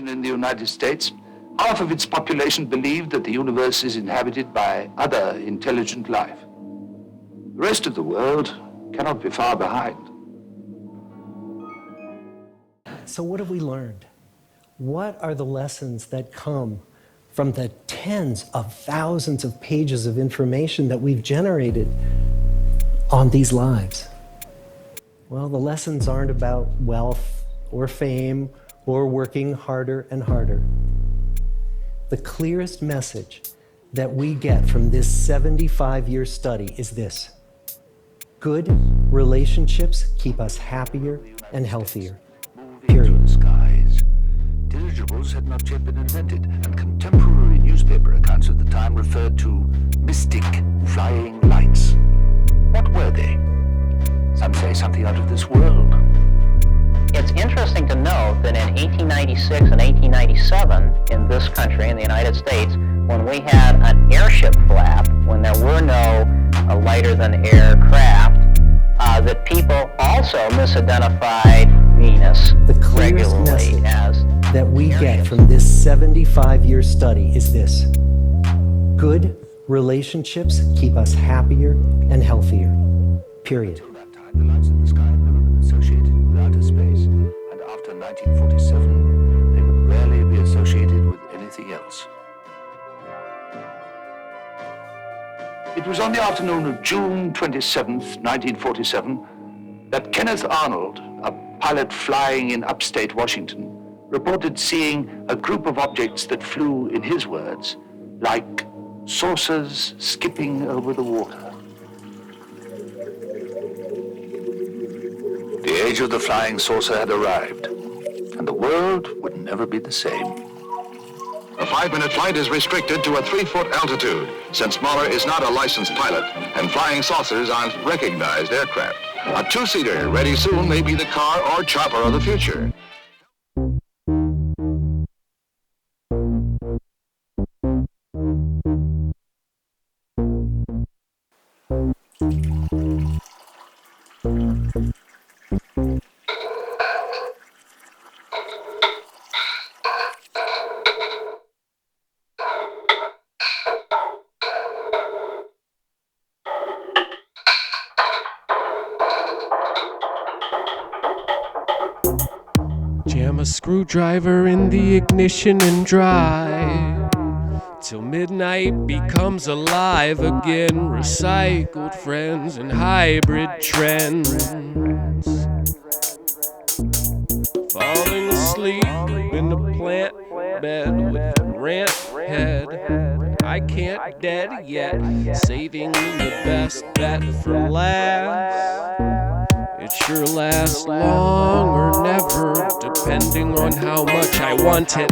In the United States, half of its population believed that the universe is inhabited by other intelligent life. The rest of the world cannot be far behind. So what have we learned? What are the lessons that come from the tens of thousands of pages of information that we've generated on these lives? Well, the lessons aren't about wealth or fame or working harder and harder. The clearest message that we get from this 75-year study is this: good relationships keep us happier and healthier. Period. Skies. Dirigibles had not yet been invented, and contemporary newspaper accounts at the time referred to mystic flying lights. What were they? Some say something out of this world. It's interesting to note that in 1896 and 1897 in this country, in the United States, when we had an airship flap, when there were no lighter-than-air craft, that people also misidentified Venus The clearest regularly message as that we get airships. from this 75-year study is this: good relationships keep us happier and healthier. Period. Until that time, the lights in the sky had never been associated with outer space, and after 1947, they would rarely be associated with anything else. It was on the afternoon of June 27th, 1947, that Kenneth Arnold, a pilot flying in upstate Washington, reported seeing a group of objects that flew, in his words, like saucers skipping over the water. The age of the flying saucer had arrived, and the world would never be the same. A 5-minute flight is restricted to a 3-foot altitude, since Mahler is not a licensed pilot, and flying saucers aren't recognized aircraft. A 2-seater, ready soon, may be the car or chopper of the future. Jam a screwdriver in the ignition and drive till midnight becomes alive again. Recycled friends and hybrid trends. Falling asleep in the plant bed with a rant head. I can't dead yet, saving the best bet for last. It sure lasts long or never, depending on how much I want it.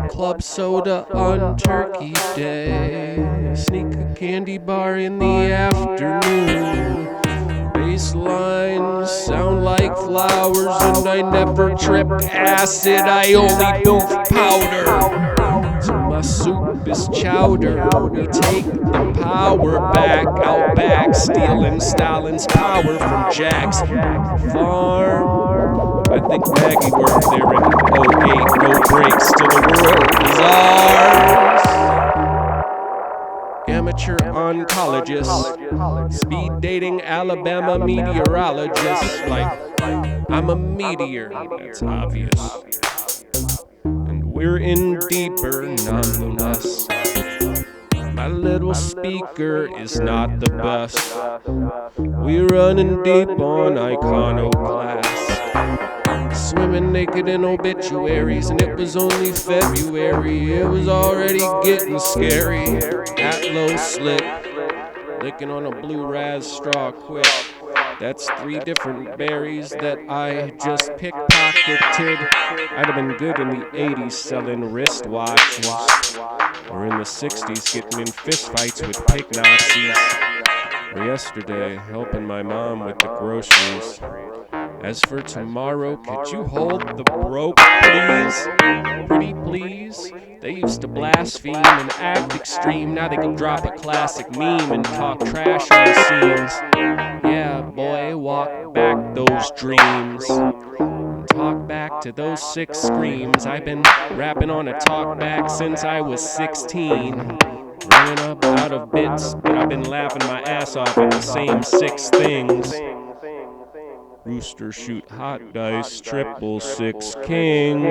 Club soda on Turkey Day. Sneak a candy bar in the afternoon. Bass lines sound like flowers, and I never trip acid, I only do powder. So my soup is chowder. We take the power back, out back, stealing Stalin's power from Jack's farm. I think Maggie worked there in '08. No breaks till the world is ours. Amateur oncologist, speed dating Alabama meteorologist. Like, I'm a meteor, that's obvious. We're in deeper nonetheless. My little speaker is not the best. We're running deep on iconoclast. Swimming naked in obituaries, and it was only February. It was already getting scary. Atlo slick, licking on a blue raz straw quick. That's 3 different berries that I just pickpocketed. I'd have been good in the 80s selling wristwatches, or in the 60s getting in fistfights with pig Nazis, or yesterday helping my mom with the groceries. As for tomorrow, could you hold the rope, please? Pretty please? They used to blaspheme and act extreme. Now they can drop a classic meme and talk trash on the scenes. Yeah, boy, walk back those dreams. talk back to those 6 screams. I've been rapping on a talk back since I was 16. Running up out of bits, but I've been laughing my ass off at the same 6 things. Rooster shoot hot dice, 666 king.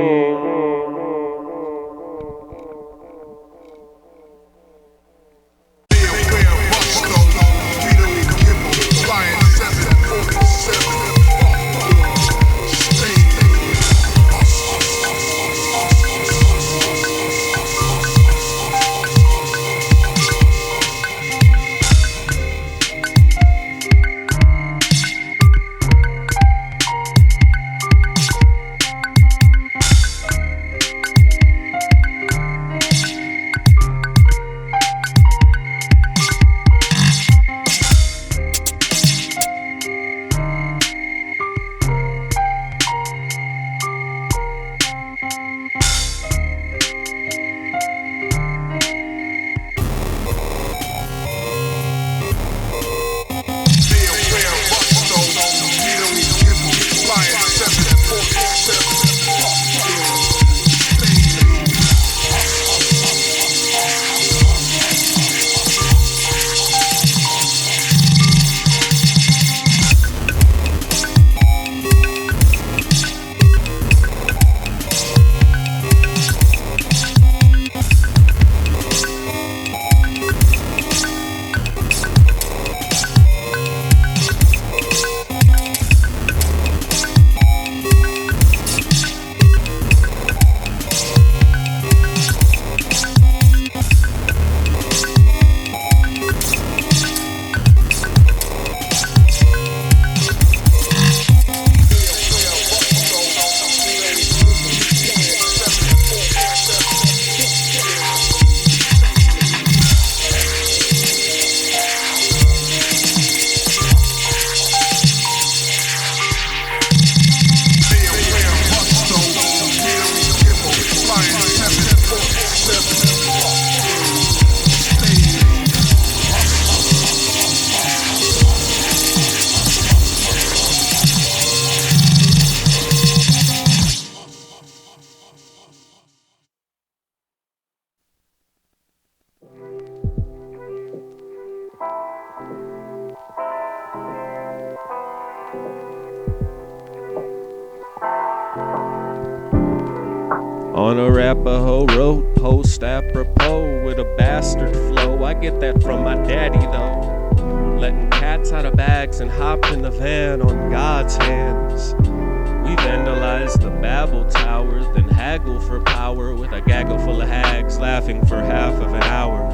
On a Arapaho road, post apropos with a bastard flow. I get that from my daddy though. Letting cats out of bags and hop in the van on God's hands. We vandalize the Babel Tower, then haggle for power with a gaggle full of hags laughing for half of an hour.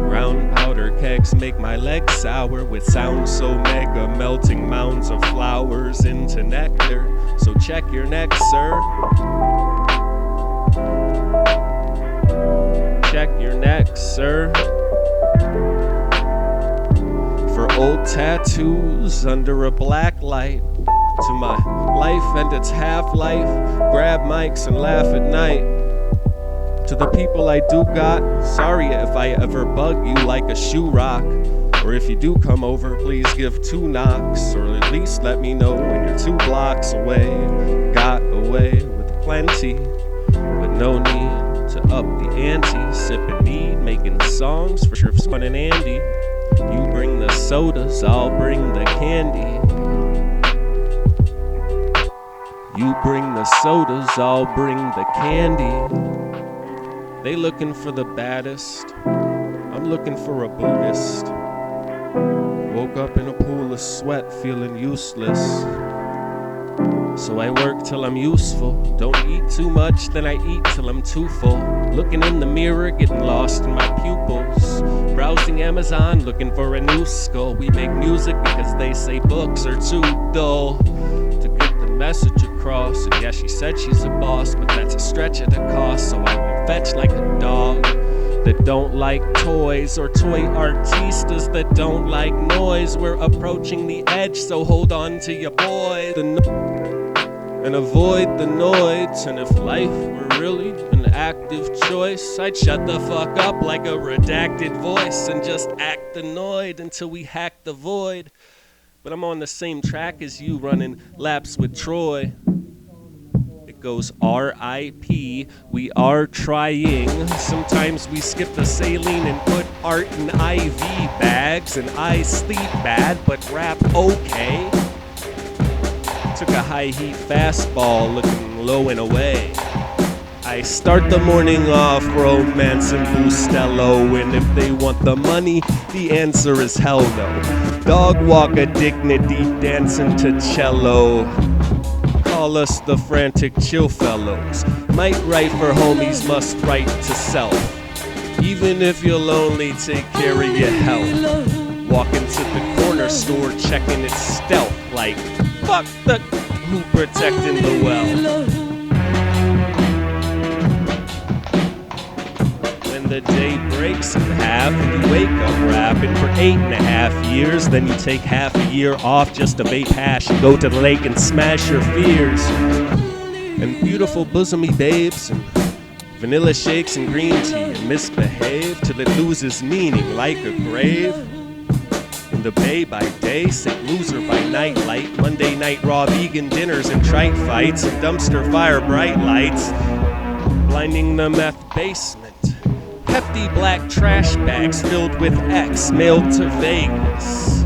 Brown powder kegs make my legs sour with sounds so mega, melting mounds of flowers into nectar. So check your neck, sir. Check your neck, sir. For old tattoos under a black light. To my life and its half-life, grab mics and laugh at night. To the people I do got, sorry if I ever bug you like a shoe rock. Or if you do come over, please give 2 knocks. Or at least let me know when you're 2 blocks away. Got away with plenty, with no need to up the ante. Sipping mead, making songs for sure Fun and Andy. You bring the sodas, I'll bring the candy. You bring the sodas, I'll bring the candy. They looking for the baddest, I'm looking for a Buddhist. Woke up in a pool of sweat feeling useless. So I work till I'm useful. Don't eat too much, then I eat till I'm too full. Looking in the mirror, getting lost in my pupils. Browsing Amazon, looking for a new skull. We make music because they say books are too dull to get the message across. And yeah, she said she's a boss, but that's a stretch at a cost. So I will fetch like a dog that don't like toys, or toy artistas that don't like noise. We're approaching the edge, so hold on to your boy and avoid the noids. And if life were really an active choice, I'd shut the fuck up like a redacted voice and just act annoyed until we hack the void. But I'm on the same track as you, running laps with Troy. it goes R.I.P. We are trying. Sometimes we skip the saline and put art in IV bags, and I sleep bad but rap okay. Took a high heat fastball looking low and away. I start the morning off romance and Bustelo, and if they want the money, the answer is hell no. Dog walk a dignity dancing to cello. Call us the frantic chill fellows. Might write for homies, must write to self. Even if you're lonely, take care of your health. Walk into the corner store checking its stealth like, fuck the who protecting the well. The day breaks in half and you wake up rapping for 8.5 years. Then you take half a year off just to vape hash and go to the lake and smash your fears. And beautiful bosomy babes and vanilla shakes and green tea and misbehave till it loses meaning like a grave. In the bay by day, sick loser by nightlight. Monday night raw vegan dinners and trite fights and dumpster fire bright lights. Blinding the meth basement. Hefty black trash bags filled with X mailed to Vegas.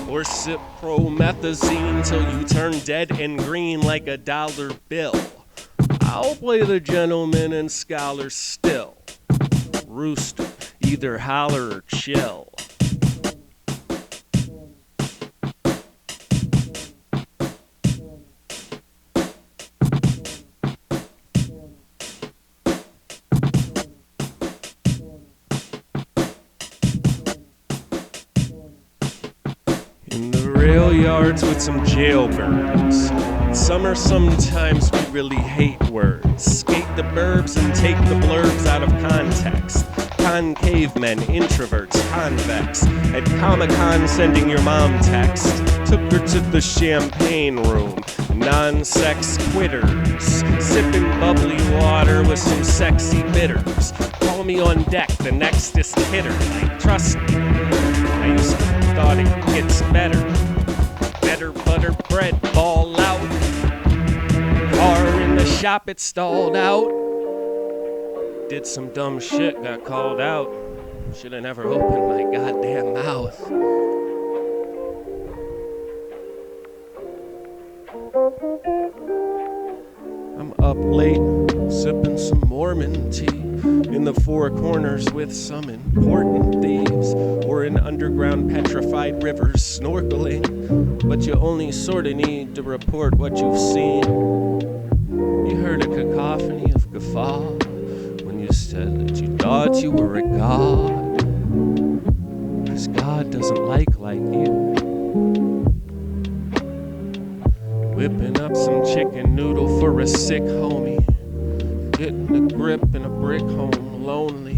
Or sip promethazine till you turn dead and green like a dollar bill. I'll play the gentleman and scholar still. Rooster, either holler or chill. Rail yards with some jailbirds. In summer sometimes we really hate words. Skate the burbs and take the blurbs out of context. Concave men, introverts, convex. At Comic-Con sending your mom text. Took her to the champagne room. Non-sex quitters. Sipping bubbly water with some sexy bitters. Call me on deck, the nextest hitter. Like, trust me, I used to thought it gets better. Better butter bread, ball out. Car in the shop, it stalled out. Did some dumb shit, got called out. Shoulda never opened my goddamn mouth. I'm up late, sipping some Mormon tea. In the four corners with some important thieves, or in underground petrified rivers snorkeling, but you only sorta need to report what you've seen. You heard a cacophony of guffaw when you said that you thought you were a god, 'cause God doesn't like you. Whipping up some chicken noodle for a sick homie. Getting a grip in a brick home, lonely.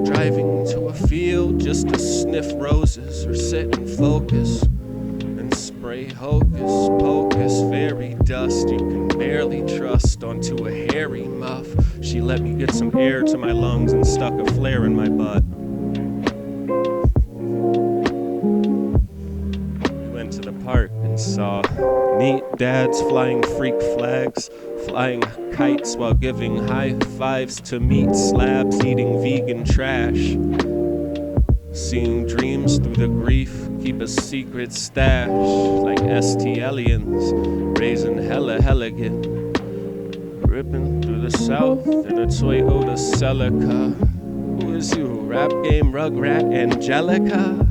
Driving to a field just to sniff roses or sit and focus. And spray hocus pocus, fairy dust you can barely trust onto a hairy muff. She let me get some air to my lungs and stuck a flare in my butt. We went to the park and saw neat dads flying freak flags, flying kites while giving high fives to meat slabs, eating vegan trash. Seeing dreams through the grief, keep a secret stash, like ST aliens, raising hella helligan. Ripping through the south in a Toyota Celica. Who is you, rap game rugrat Angelica?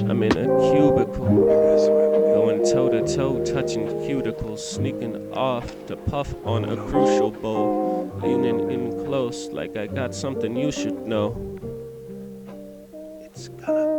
I'm in a cubicle, going toe-to-toe, touching cuticles, sneaking off to puff on a crucial bowl, leaning in close like I got something you should know. It's gonna